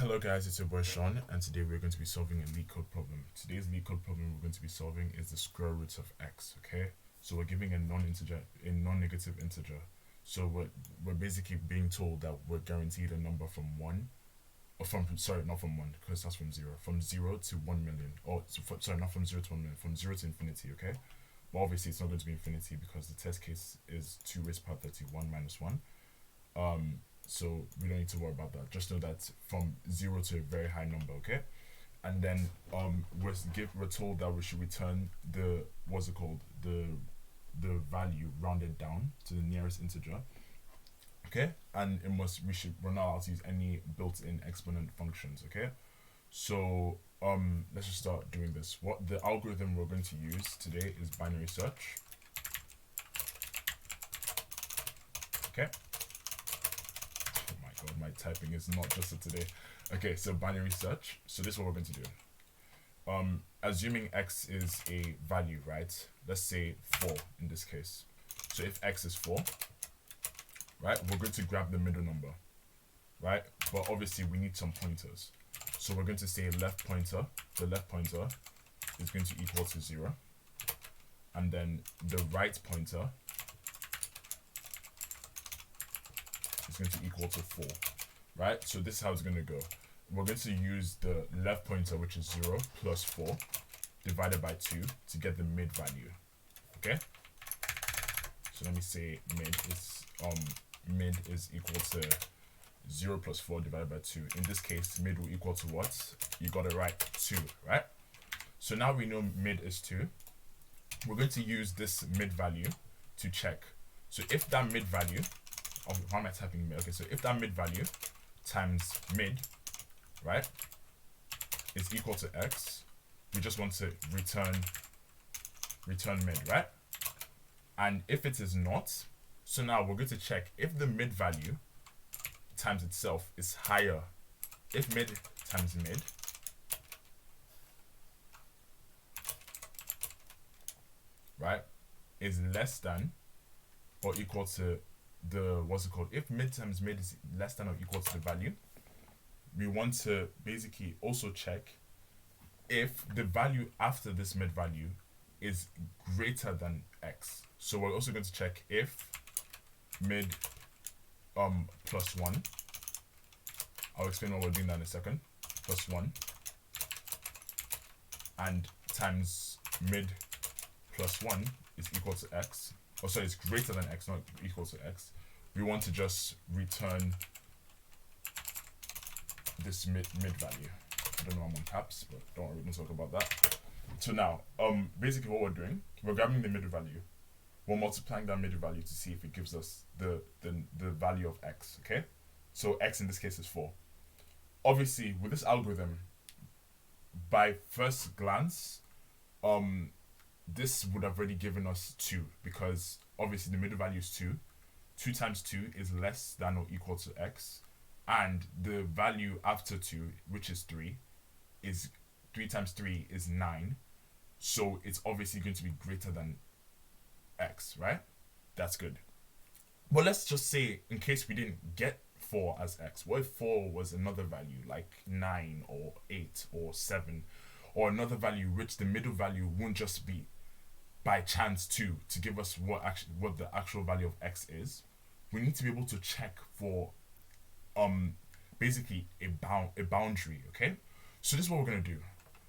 Hello guys, it's your boy Sean, and today we're going to be solving a LeetCode problem. Today's LeetCode problem we're going to be solving is the square root of x, okay? So we're giving a non-negative integer. So we're basically being told that we're guaranteed a number from 1, or sorry, not from 1, because that's from 0, from 0 to 1 million, sorry, not from 0 to 1 million, from 0 to infinity, okay? But obviously it's not going to be infinity because the test case is 2 raised to the power 31 minus 1. So we don't need to worry about that. Just know that from 0 to a very high number, okay? And then we're told that we should return the the value rounded down to the nearest integer, okay? And we're not allowed to use any built-in exponent functions, okay? So let's just start doing this. What the algorithm we're going to use today is binary search, okay? God, my typing is not just for today. Okay, so binary search. So this is what we're going to do. Assuming x is a value, right? Let's say 4 in this case. So if x is 4, right, we're going to grab the middle number, right? But obviously we need some pointers. So we're going to say left pointer. The left pointer is going to equal to 0. And then the right pointer is going to equal to 4, right? So this is how it's going to go. We're going to use the left pointer, which is 0 plus 4 divided by 2 to get the mid value, okay? So let me say mid is equal to 0 plus 4 divided by 2. In this case, mid will equal to what? You got it right, 2, right? So now we know mid is 2. We're going to use this mid value to check. So if that mid value, why am I typing mid? Okay, so if that mid value times mid, right, is equal to x, we just want to return mid, right? And if it is not, so now we're going to check if the mid value times itself is higher. If mid times mid right is less than or equal to the if mid times mid is less than or equal to the value, we want to basically also check if the value after this mid value is greater than x. So we're also going to check if mid plus 1, I'll explain what we're doing that in a second, plus 1 and times mid plus 1 is equal to x, or sorry, it's greater than x, not equal to x. We want to just return this mid value. I don't know, I'm on caps, but don't worry, we can talk about that. So now, basically what we're doing, we're grabbing the middle value. We're multiplying that middle value to see if it gives us the value of x, okay? So x in this case is 4. Obviously, with this algorithm, by first glance, this would have already given us 2, because obviously the middle value is 2. 2 times 2 is less than or equal to x, and the value after 2, which is 3, is 3 times 3 is 9, so it's obviously going to be greater than x, right? That's good. But let's just say, in case we didn't get 4 as x, what if 4 was another value, like 9 or 8 or 7, or another value which the middle value won't just be by chance 2 to give us what the actual value of x is. We need to be able to check for basically a boundary, okay? So this is what we're going to do.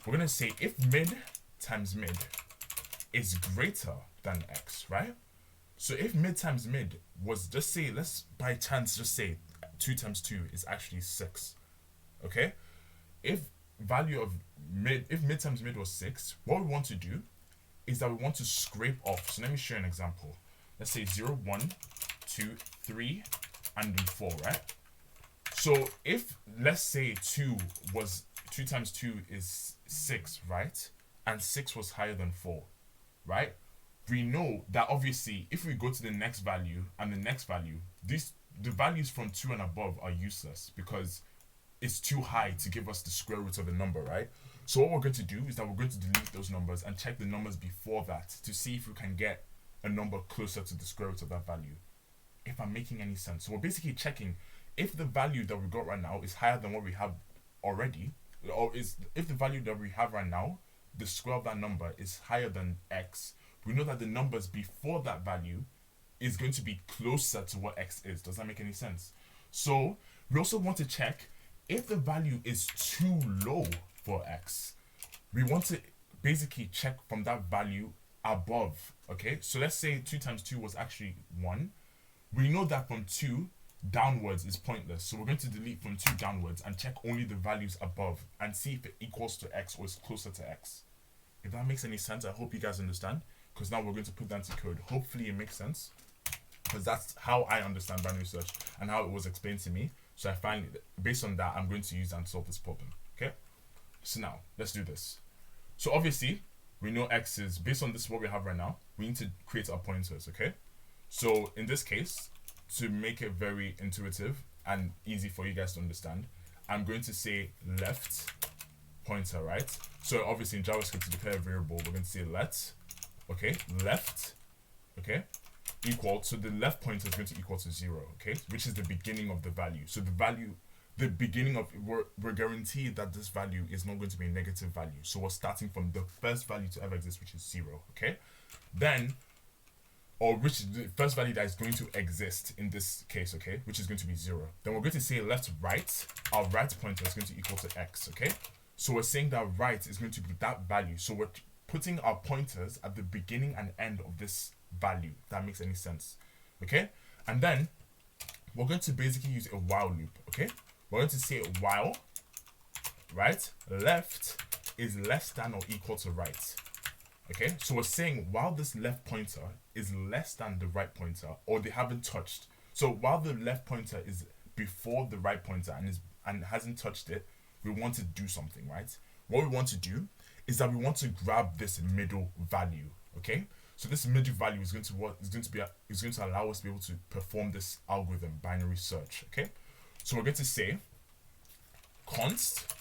We're going to say if mid times mid is greater than x, right? So if mid times mid was, just say, let's by chance just say 2 times 2 is actually 6, okay? If mid times mid was 6, what we want to do is that we want to scrape off. So let me show you an example. Let's say 0, 1, 2, 3, and then 4, right? So if, let's say 2 times 2 is 6, right? And 6 was higher than 4, right? We know that obviously if we go to the next value and the next value, the values from 2 and above are useless because it's too high to give us the square root of the number, right? So what we're going to do is that we're going to delete those numbers and check the numbers before that to see if we can get a number closer to the square root of that value. If I'm making any sense. So we're basically checking if the value that we got right now is higher than what we have already, or is if the value that we have right now, the square of that number is higher than x, we know that the numbers before that value is going to be closer to what x is. Does that make any sense? So we also want to check if the value is too low for x. We want to basically check from that value above. Okay, so let's say 2 times 2 was actually 1. We know that from 2 downwards is pointless, so we're going to delete from 2 downwards and check only the values above and see if it equals to x or is closer to x. If that makes any sense, I hope you guys understand, because now we're going to put that into code. Hopefully it makes sense, because that's how I understand binary search and how it was explained to me. So I find, based on that, I'm going to use that and solve this problem. Okay, so now let's do this. So obviously we know x is, based on this what we have right now, we need to create our pointers. Okay, so in this case, to make it very intuitive and easy for you guys to understand, I'm going to say left pointer, right? So obviously in JavaScript to declare a variable, we're going to say let, okay, left, okay, equal, so the left pointer is going to equal to 0, okay, which is the beginning of the value. So the value, the beginning of, we're guaranteed that this value is not going to be a negative value. So we're starting from the first value to ever exist, which is 0, okay? Then, or which is the first value that is going to exist in this case, okay, which is going to be 0. Then we're going to say left right, our right pointer is going to equal to x, okay? So we're saying that right is going to be that value. So we're putting our pointers at the beginning and end of this value, if that makes any sense, okay? And then we're going to basically use a while loop, okay? We're going to say while, right, left is less than or equal to right, okay? So we're saying while this left pointer is less than the right pointer, or they haven't touched. So while the left pointer is before the right pointer and hasn't touched it, we want to do something, right? What we want to do is that we want to grab this middle value, okay? So this middle value is going to allow us to be able to perform this algorithm, binary search, okay? So we're going to say const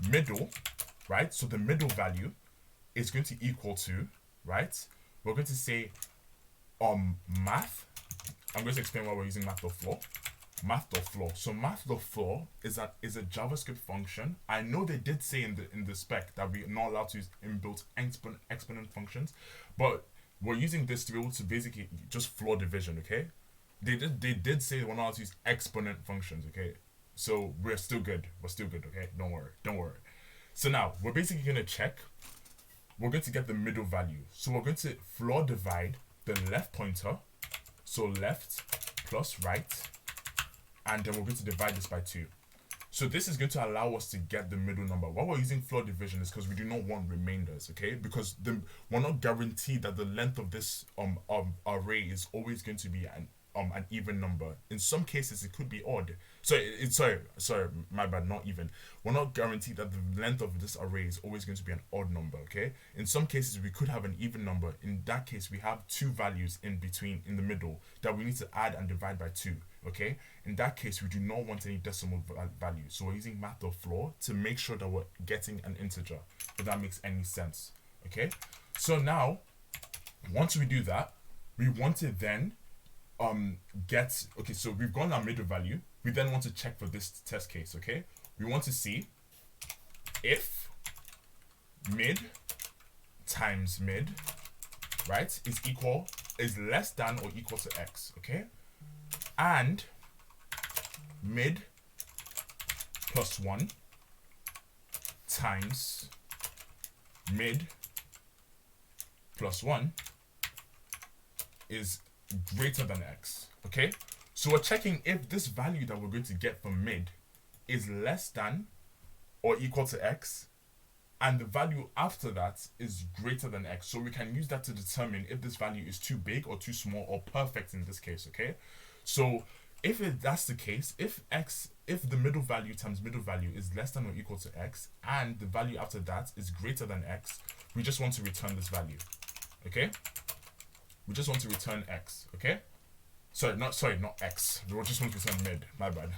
middle, right? So the middle value is going to equal to, right? We're going to say math. I'm going to explain why we're using math.floor. Math.floor. So math.floor is a JavaScript function. I know they did say in the spec that we're not allowed to use inbuilt exponent functions, but we're using this to be able to basically just floor division, okay? They did say we're not allowed to use exponent functions, okay? So we're still good. We're still good, okay? Don't worry. So now we're basically gonna check. We're going to get the middle value. So we're going to floor divide the left pointer. So left plus right, and then we're going to divide this by 2. So this is going to allow us to get the middle number. Why we're using floor division is because we do not want remainders, okay? Because we're not guaranteed that the length of this array is always going to be an even number. In some cases, it could be odd. Sorry, my bad, not even. We're not guaranteed that the length of this array is always going to be an odd number, okay? In some cases, we could have an even number. In that case, we have 2 values in the middle, that we need to add and divide by 2, okay? In that case, we do not want any decimal value. So we're using math.floor to make sure that we're getting an integer, if that makes any sense, okay? So now, once we do that, we want to then so we've gotten our middle value. We then want to check for this test case, okay? We want to see if mid times mid, right, is less than or equal to x, okay? And mid plus 1 times mid plus 1 is greater than x, okay? So we're checking if this value that we're going to get from mid is less than or equal to x, and the value after that is greater than x. So we can use that to determine if this value is too big or too small, or perfect in this case, okay? So if that's the case, if the middle value times middle value is less than or equal to x, and the value after that is greater than x, we just want to return this value, okay? We just want to return x, okay? Not x. We just want to return mid, my bad,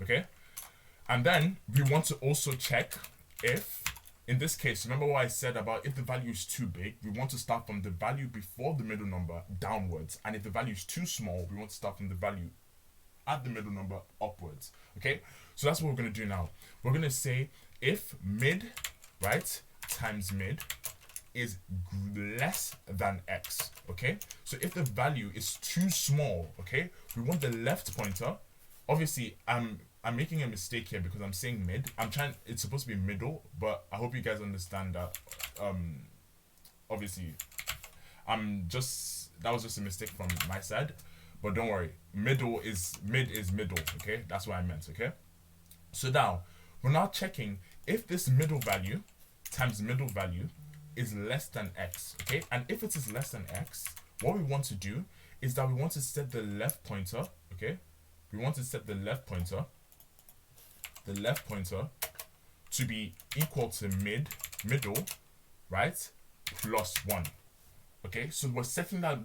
okay? And then we want to also check if, in this case, remember what I said about if the value is too big, we want to start from the value before the middle number downwards. And if the value is too small, we want to start from the value at the middle number upwards, okay? So that's what we're going to do now. we're gonna say if mid, right, times mid is less than x, okay? So if the value is too small, okay, we want the left pointer. Obviously, I'm making a mistake here because I'm saying mid. It's supposed to be middle, but I hope you guys understand that. Obviously, that was just a mistake from my side, but don't worry. Mid is middle, okay? That's what I meant, okay? So now we're now checking if this middle value times middle value is less than x, okay? And if it is less than x, what we want to do is that we want to set the left pointer, okay? We want to set the left pointer to be equal to middle, right, plus 1. Okay, so we're setting that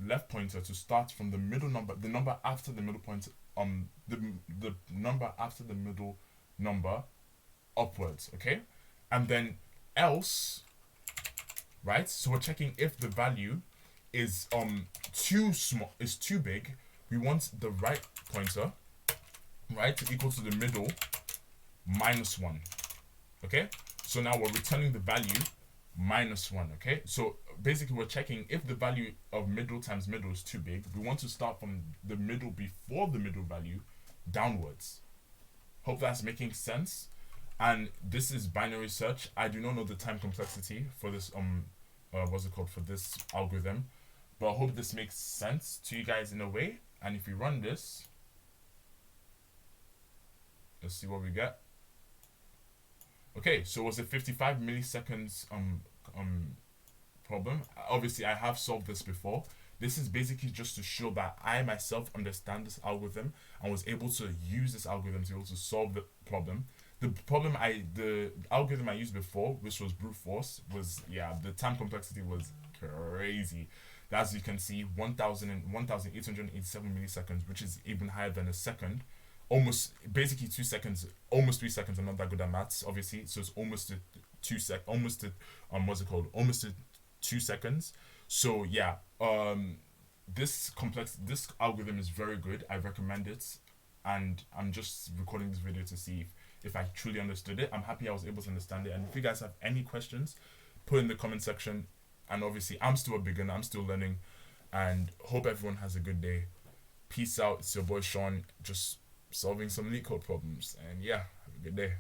left pointer to start from the middle number, the number after the middle pointer, the number after the middle number upwards, okay? And then else, right? So we're checking if the value is too small, is too big. We want the right pointer, right, to equal to the middle minus 1. Okay? So now we're returning the value minus 1, okay? So basically we're checking if the value of middle times middle is too big. We want to start from the middle before the middle value downwards. Hope that's making sense. And this is binary search. I do not know the time complexity for this for this algorithm, but I hope this makes sense to you guys in a way. And if we run this, let's see what we get. Okay, so it was a 55 milliseconds problem. Obviously, I have solved this before. This is basically just to show that I myself understand this algorithm and was able to use this algorithm to be able to solve the problem. The algorithm I used before, which was brute force, was, yeah, the time complexity was crazy. As you can see, 1,887 milliseconds, which is even higher than a second. Almost, basically 2 seconds, almost 3 seconds. I'm not that good at maths, obviously, so it's almost to 2 2 seconds. So yeah, this algorithm is very good. I recommend it, and I'm just recording this video to see if I truly understood it. I'm happy I was able to understand it, and if you guys have any questions, put in the comment section. And obviously, I'm still a beginner, I'm still learning, and hope everyone has a good day. Peace out. It's your boy Sean, just solving some LeetCode problems, and yeah, have a good day.